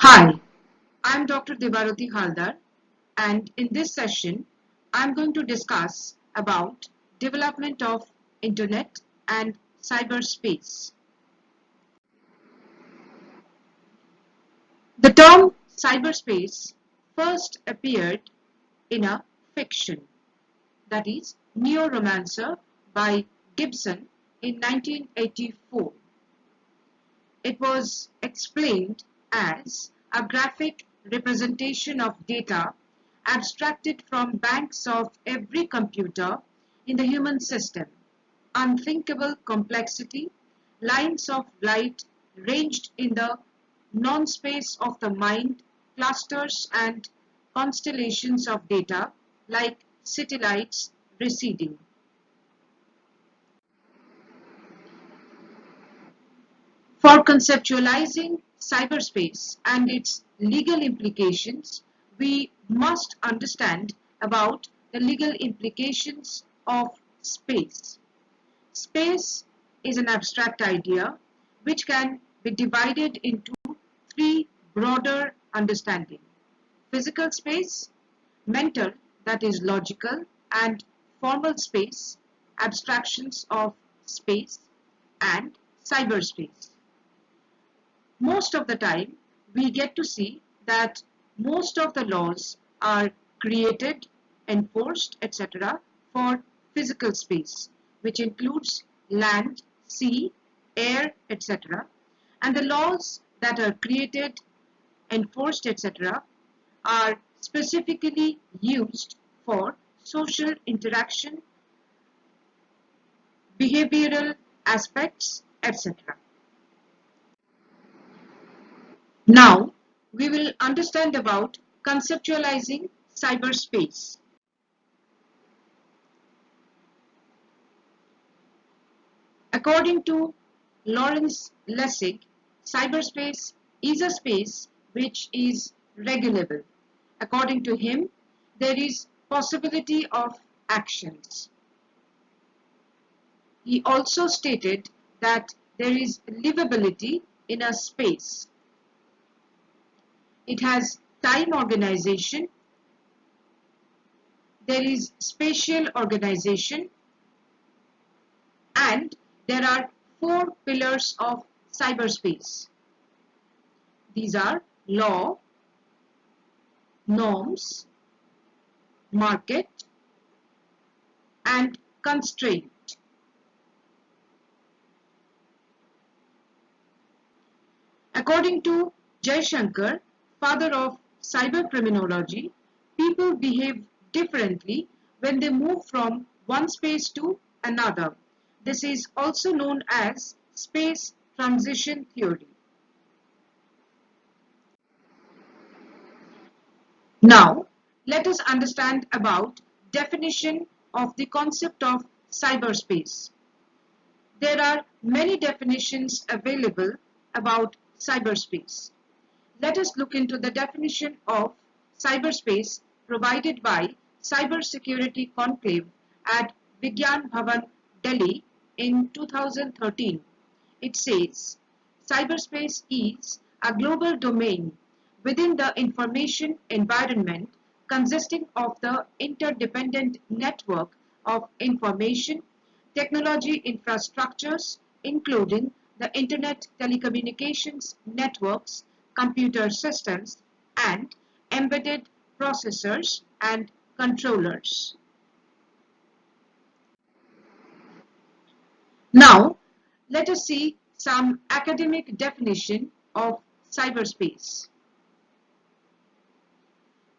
Hi, I'm Dr. Debarati Haldar, and in this session, I'm going to discuss about development of internet and cyberspace. The term cyberspace first appeared in a fiction, that is Neo-Romancer by Gibson in 1984. It was explained as a graphic representation of data abstracted from banks of every computer in the human system, unthinkable complexity, lines of light ranged in the non-space of the mind, clusters and constellations of data like city lights receding. For conceptualizing cyberspace and its legal implications, we must understand about the legal implications of space. Space is an abstract idea which can be divided into three broader understandings: physical space, mental, that is logical, and formal space, abstractions of space, and cyberspace. Most of the time, we get to see that most of the laws are created, enforced, etc. for physical space, which includes land, sea, air, etc. And the laws that are created, enforced, etc. are specifically used for social interaction, behavioral aspects, etc. Now, we will understand about conceptualizing cyberspace. According to Lawrence Lessig, cyberspace is a space which is regulable. According to him, there is possibility of actions. He also stated that there is livability in a space. It has time organization, there is spatial organization, and there are four pillars of cyberspace. These are law, norms, market, and constraint. According to Jaishankar, father of cybercriminology, people behave differently when they move from one space to another. This is also known as space transition theory. Now, let us understand about definition of the concept of cyberspace. There are many definitions available about cyberspace. Let us look into the definition of cyberspace provided by Cybersecurity Conclave at Vigyan Bhavan, Delhi in 2013. It says, cyberspace is a global domain within the information environment consisting of the interdependent network of information technology infrastructures including the internet telecommunications networks, computer systems, and embedded processors and controllers. Now, let us see some academic definition of cyberspace.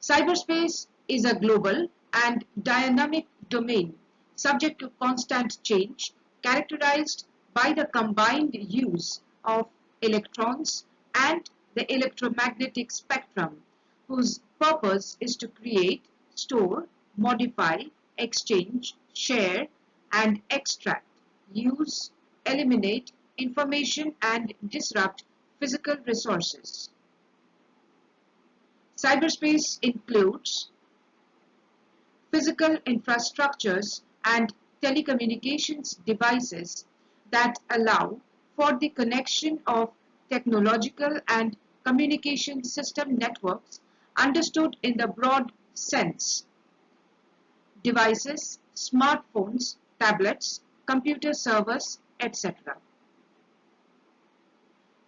Cyberspace is a global and dynamic domain subject to constant change, characterized by the combined use of electrons and the electromagnetic spectrum, whose purpose is to create, store, modify, exchange, share, and extract, use, eliminate information and disrupt physical resources. Cyberspace includes physical infrastructures and telecommunications devices that allow for the connection of technological and communication system networks understood in the broad sense: devices, smartphones, tablets, computer servers, etc.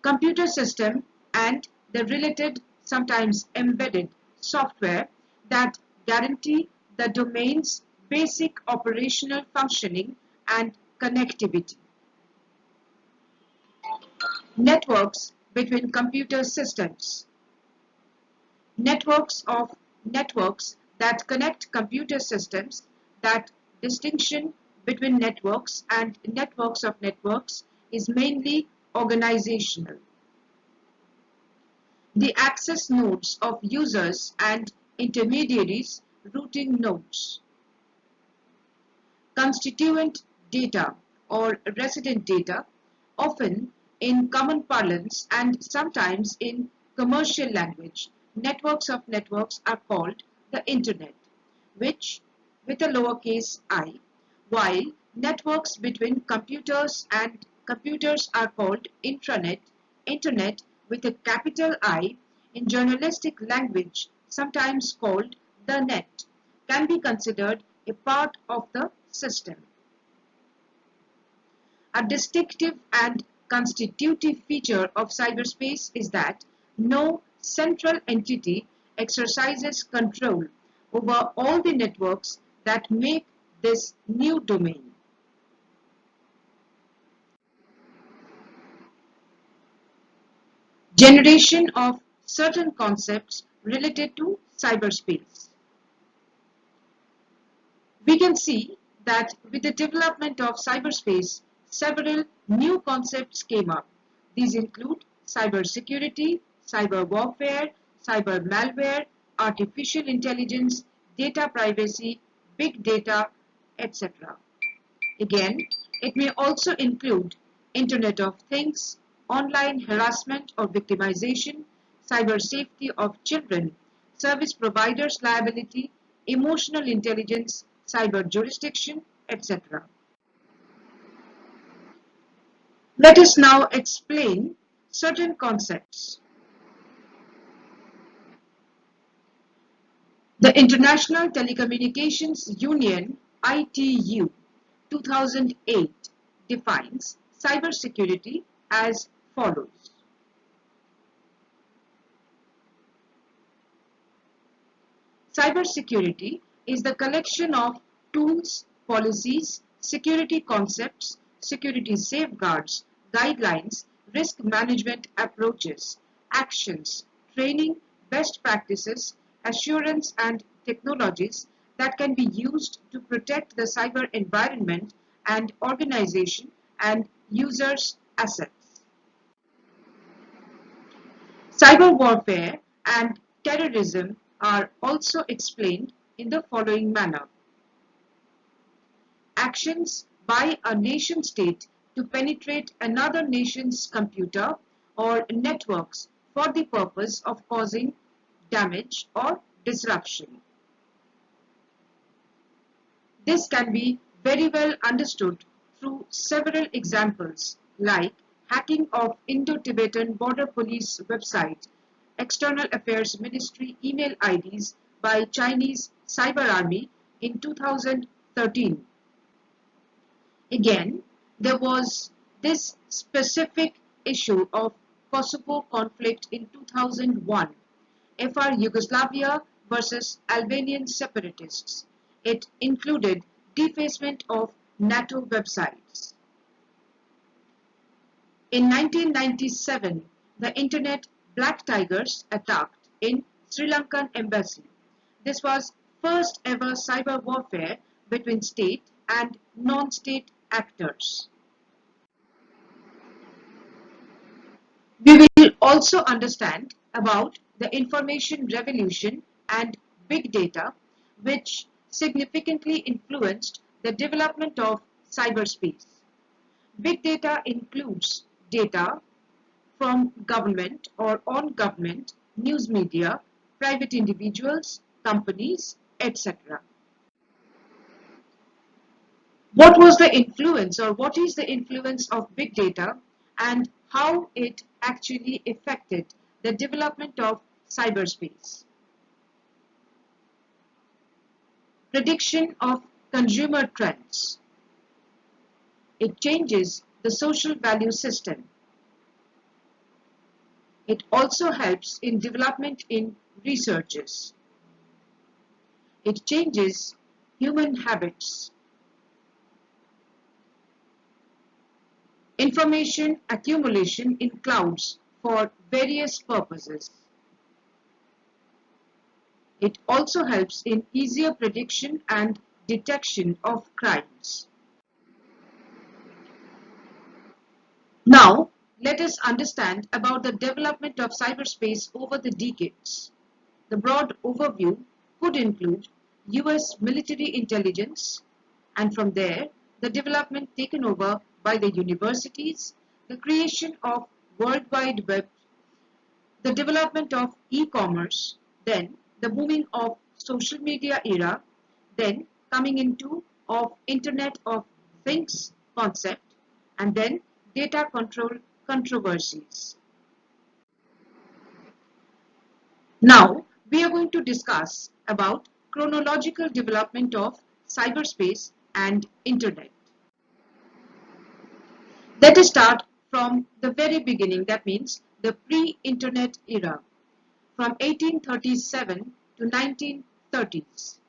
Computer system and the related, sometimes embedded, software that guarantee the domain's basic operational functioning and connectivity. Networks between computer systems. Networks of networks that connect computer systems. That distinction between networks and networks of networks is mainly organizational. The access nodes of users and intermediaries, routing nodes. Constituent data or resident data, often in common parlance and sometimes in commercial language. Networks of networks are called the Internet, which with a lowercase I, while networks between computers and computers are called intranet, Internet with a capital I, in journalistic language sometimes called the net, can be considered a part of the system. A distinctive and constitutive feature of cyberspace is that no central entity exercises control over all the networks that make this new domain. Generation of certain concepts related to cyberspace. We can see that with the development of cyberspace, several new concepts came up. These include cybersecurity, cyber warfare, cyber malware, artificial intelligence, data privacy, big data, etc. Again, it may also include Internet of Things, online harassment or victimization, cyber safety of children, service providers liability, emotional intelligence, cyber jurisdiction, etc. Let us now explain certain concepts. The International Telecommunications Union (ITU) 2008 defines cybersecurity as follows. Cybersecurity is the collection of tools, policies, security concepts, security safeguards, guidelines, risk management approaches, actions, training, best practices, assurance and technologies that can be used to protect the cyber environment and organization and users' assets. Cyber warfare and terrorism are also explained in the following manner. Actions by a nation state to penetrate another nation's computer or networks for the purpose of causing damage or disruption. This can be very well understood through several examples like hacking of Indo-Tibetan Border Police website, External Affairs Ministry email IDs by Chinese Cyber Army in 2013. Again, there was this specific issue of Kosovo conflict in 2001, FR Yugoslavia versus Albanian separatists. It included defacement of NATO websites. In 1997, the Internet Black Tigers attacked in Sri Lankan embassy. This was first ever cyber warfare between state and non-state actors. We will also understand about the information revolution and big data, which significantly influenced the development of cyberspace. Big data includes data from government or on government, news media, private individuals, companies, etc. What was the influence or what is the influence of big data and how it actually affected the development of cyberspace. Prediction of consumer trends. It changes the social value system. It also helps in development in researches. It changes human habits. Information accumulation in clouds for various purposes. It also helps in easier prediction and detection of crimes. Now, let us understand about the development of cyberspace over the decades. The broad overview could include US military intelligence, and from there, the development taken over by the universities, the creation of World Wide Web, the development of e-commerce, then the booming of social media era, then coming into of Internet of Things concept, and then data control controversies. Now, we are going to discuss about chronological development of cyberspace and Internet. Let us start from the very beginning, that means the pre-Internet era, from 1837 to 1930s.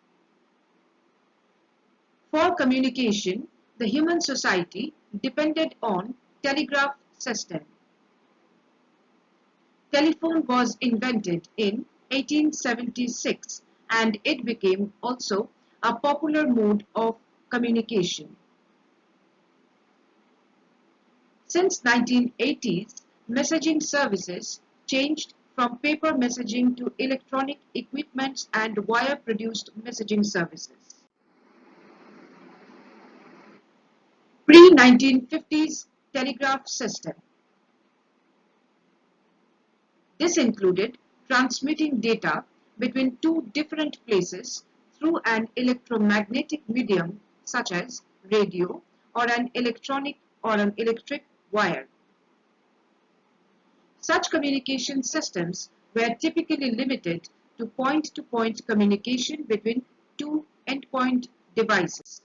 For communication, the human society depended on telegraph system. Telephone was invented in 1876 and it became also a popular mode of communication. Since 1980s, messaging services changed from paper messaging to electronic equipments and wire-produced messaging services. Pre-1950s telegraph system. This included transmitting data between two different places through an electromagnetic medium such as radio or an electric wire. Such communication systems were typically limited to point-to-point communication between two endpoint devices.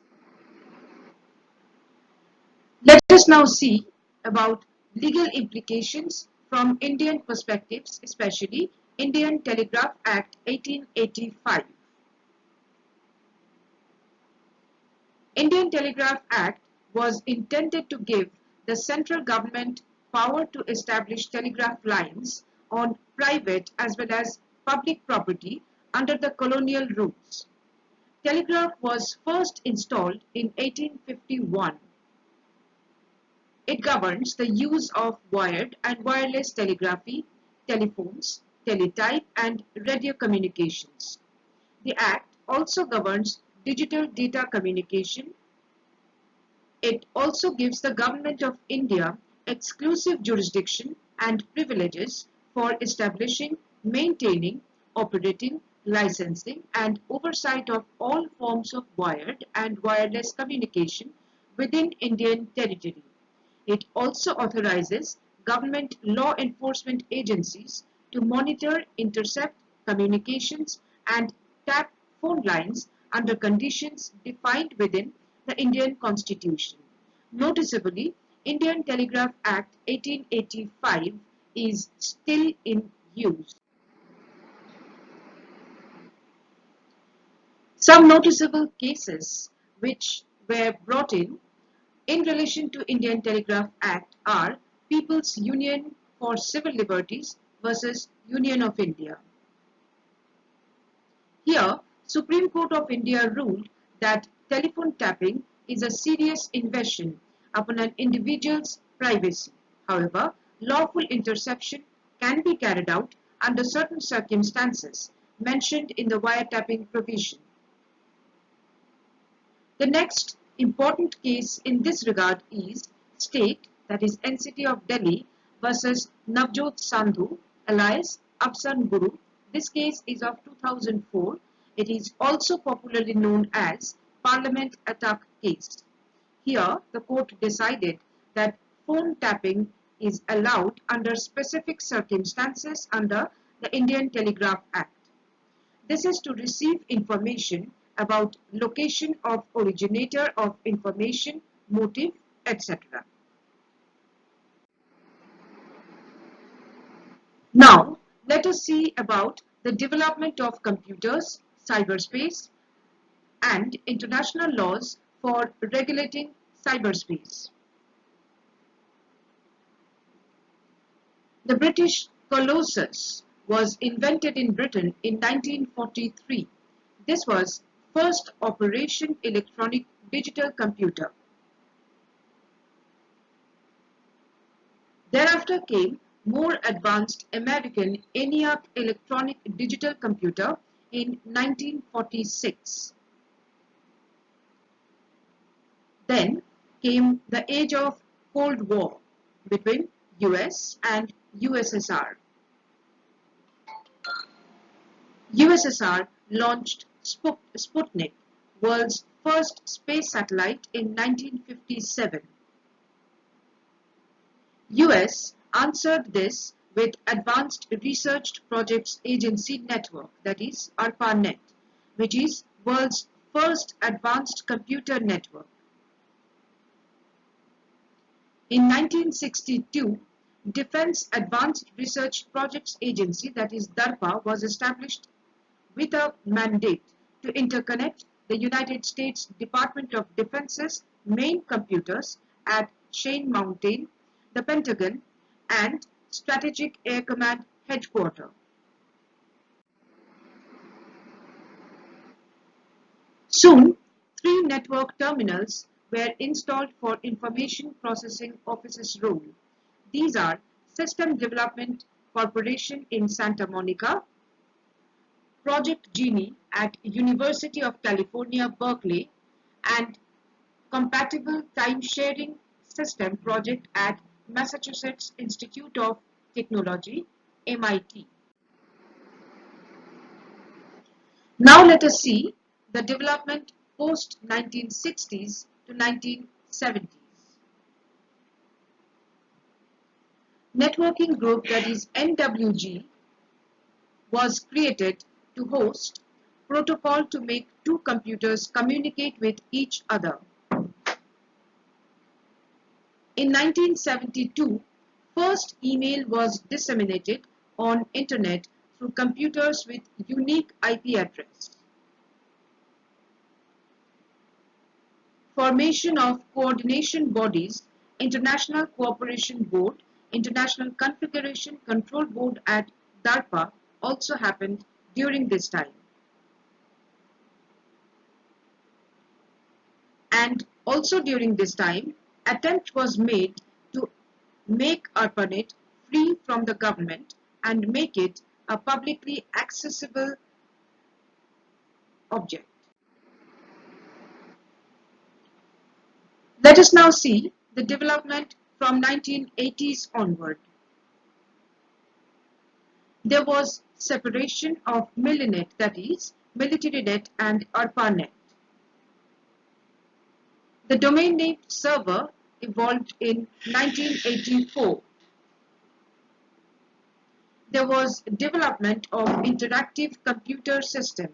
Let us now see about legal implications from Indian perspectives, especially Indian Telegraph Act 1885. Indian Telegraph Act was intended to give the central government power to establish telegraph lines on private as well as public property under the colonial rules. Telegraph was first installed in 1851. It governs the use of wired and wireless telegraphy, telephones, teletype, and radio communications. The Act also governs digital data communication. It also gives the Government of India exclusive jurisdiction and privileges for establishing, maintaining, operating, licensing, and oversight of all forms of wired and wireless communication within Indian territory. It also authorizes government law enforcement agencies to monitor, intercept communications, and tap phone lines under conditions defined within the Indian Constitution. Noticeably, Indian Telegraph Act 1885 is still in use. Some noticeable cases which were brought in relation to Indian Telegraph Act are People's Union for Civil Liberties versus Union of India. Here, Supreme Court of India ruled that telephone tapping is a serious invasion upon an individual's privacy. However, lawful interception can be carried out under certain circumstances mentioned in the wiretapping provision. The next important case in this regard is State, that is NCT of Delhi versus Navjot Sandhu alias Afsan Guru. This case is of 2004. It is also popularly known as Parliament Attack case. Here, the court decided that phone tapping is allowed under specific circumstances under the Indian Telegraph Act. This is to receive information about location of originator of information, motive, etc. Now, let us see about the development of computers, cyberspace, and international laws for regulating cyberspace. The British Colossus was invented in Britain in 1943. This was first operation electronic digital computer. Thereafter came more advanced American ENIAC electronic digital computer in 1946. Then came the age of Cold War between US and USSR. USSR launched Sputnik, world's first space satellite, in 1957. US answered this with Advanced Research Projects Agency Network, that is ARPANET, which is world's first advanced computer network. In 1962, Defense Advanced Research Projects Agency, that is DARPA, was established with a mandate to interconnect the United States Department of Defense's main computers at Cheyenne Mountain, the Pentagon, and Strategic Air Command Headquarters. Soon, 3 network terminals were installed for Information Processing Office's role. These are System Development Corporation in Santa Monica, Project Genie at University of California, Berkeley, and Compatible Time-Sharing System Project at Massachusetts Institute of Technology, MIT. Now let us see the development post-1960s to 1970s. Networking group, that is NWG, was created to host protocol to make 2 computers communicate with each other. In 1972, first email was disseminated on internet through computers with unique IP address. Formation of coordination bodies, International Cooperation Board, International Configuration Control Board at DARPA also happened during this time. And also during this time, attempt was made to make ARPANET free from the government and make it a publicly accessible object. Let us now see the development from 1980s onward. There was separation of Milinet, that is, MilitaryNet and ARPANET. The domain name server evolved in 1984. There was development of interactive computer system.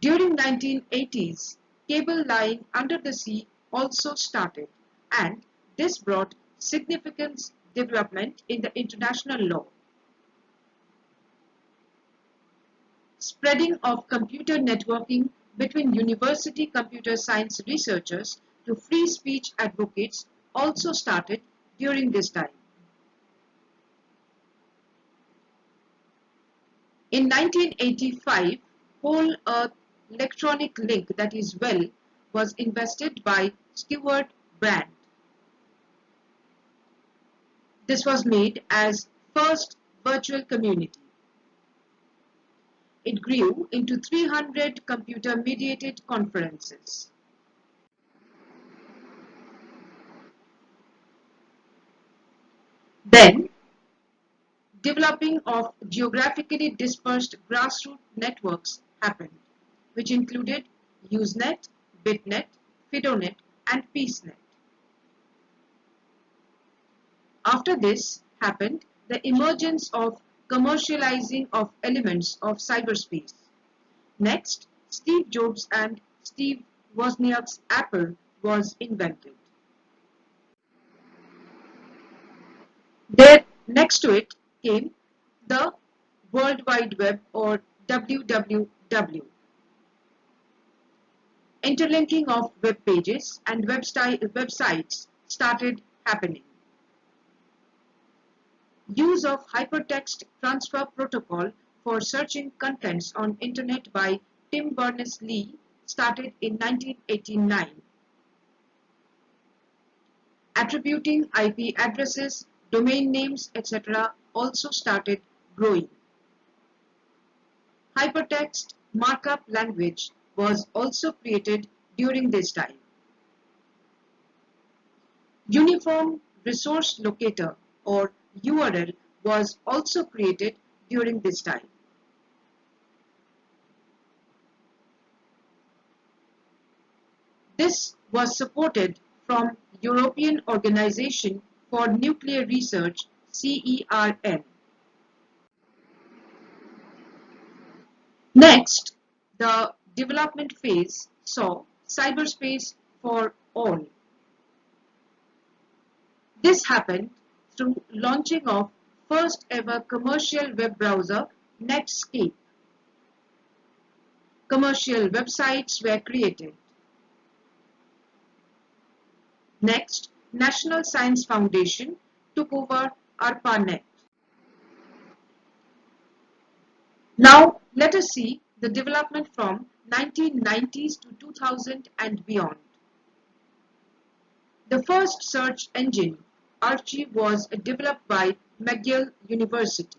During 1980s, cable line under the sea also started, and this brought significant development in the international law. Spreading of computer networking between university computer science researchers to free speech advocates also started during this time. In 1985, Whole Earth Electronic Link, that is WELL, was invested by Stewart Brand. This was made as first virtual community. It grew into 300 computer-mediated conferences. Then, developing of geographically dispersed grassroots networks happened, which included Usenet, Bitnet, Fidonet, and PeaceNet. After this happened the emergence of commercializing of elements of cyberspace. Next, Steve Jobs and Steve Wozniak's Apple was invented. There, next to it came the World Wide Web or WWW. Interlinking of web pages and websites started happening. Use of hypertext transfer protocol for searching contents on internet by Tim Berners-Lee started in 1989. Attributing IP addresses, domain names, etc. also started growing. Hypertext markup language was also created during this time. Uniform Resource Locator or URL was also created during this time. This was supported from European Organization for Nuclear Research CERN. Next, the development phase saw cyberspace for all. This happened through launching of first ever commercial web browser Netscape. Commercial websites were created. Next, National Science Foundation took over ARPANET. Now, let us see the development from 1990s to 2000 and beyond. The first search engine, Archie, was developed by McGill University.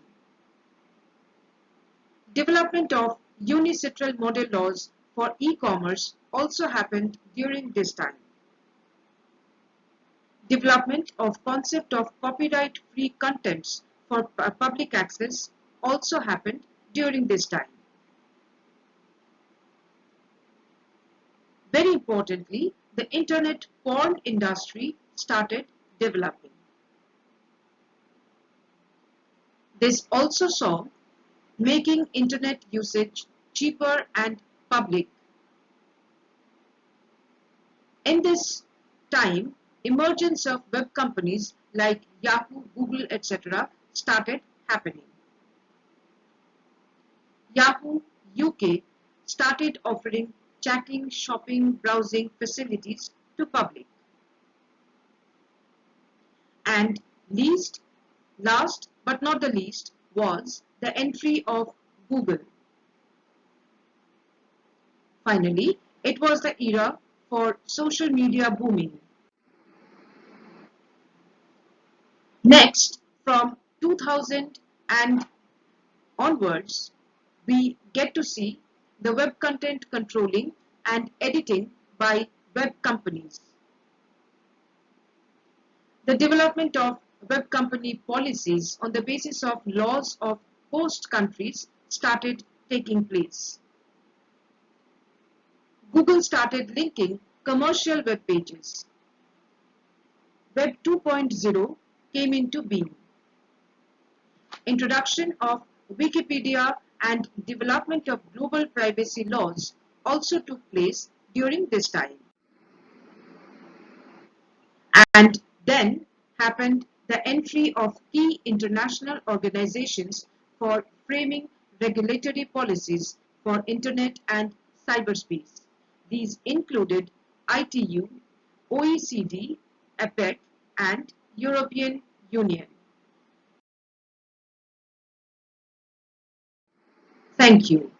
Development of UNICITRAL model laws for e-commerce also happened during this time. Development of concept of copyright-free contents for public access also happened during this time. Very importantly, the internet porn industry started developing. This also saw making internet usage cheaper and public. In this time, emergence of web companies like Yahoo, Google, etc. started happening. Yahoo UK started offering chatting, shopping, browsing facilities to public. And last but not the least was the entry of Google. Finally, it was the era for social media booming. Next, from 2000 and onwards, we get to see the web content controlling and editing by web companies. The development of web company policies on the basis of laws of host countries started taking place. Google started linking commercial web pages. Web 2.0 came into being. Introduction of Wikipedia and development of global privacy laws also took place during this time. And then happened the entry of key international organizations for framing regulatory policies for internet and cyberspace. These included ITU, OECD, APEC, and European Union. Thank you.